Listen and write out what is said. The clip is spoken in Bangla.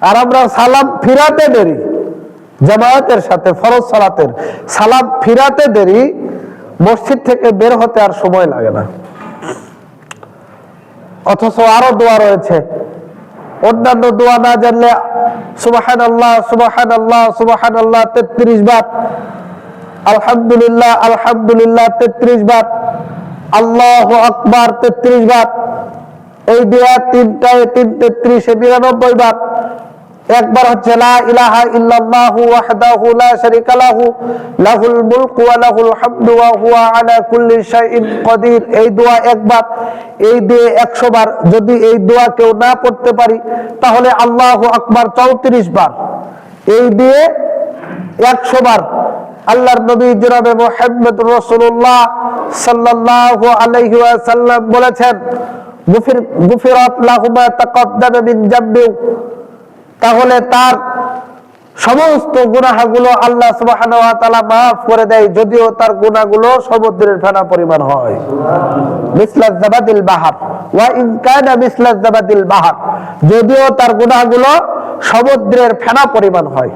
আর আমরা সালাম ফিরাতে দেরি, জামায়াতের সাথে ফরজ সালাতের সালাম ফিরাতে দেরি, মসজিদ থেকে বের হতে আর সময় লাগে না। অথচ আরো দোয়া রয়েছে, অন্যান্য দোয়া না জানলে সুবহানাল্লাহ সুবহানাল্লাহ সুবহানাল্লাহ 33 বার, আলহামদুলিল্লাহ আলহামদুলিল্লাহ 33 বার, আল্লাহু আকবার 33 বার। এই দোয়া তিনটায় 3 33 99 বার। একবার হচ্ছে লা ইলাহা ইল্লাল্লাহু ওয়াহদাহু লা শারীকা লাহু লাহুল মুলকু ওয়া লাহুল হামদু ওয়া হুয়া আলা কুল্লি শাইইন কাদির। এই দোয়া একবার, এই দিয়ে 100 বার। যদি এই দোয়া কেউ না পড়তে পারি তাহলে আল্লাহু আকবার 34 বার, এই দিয়ে 100 বার। আল্লাহর নবী জনাবে মুহাম্মদুর রাসূলুল্লাহ সাল্লাল্লাহু আলাইহি ওয়াসাল্লাম বলেছেন, গুফিরাত লাহু মা তাকাদ্দামা মিন যামবি, তাহলে তার সমস্ত গুনাহগুলো আল্লাহ সুবহানাহু ওয়া তাআলা মাফ করে দেয়, যদিও তার গুনাহগুলো সমুদ্রের ফেনা পরিমাণ হয়। মিসলা যাবাদিল বাহর ওয়া ইন কানা মিসলা যাবাদিল বাহর, যদিও তার গুনাহগুলো সমুদ্রের ফেনা পরিমাণ হয়।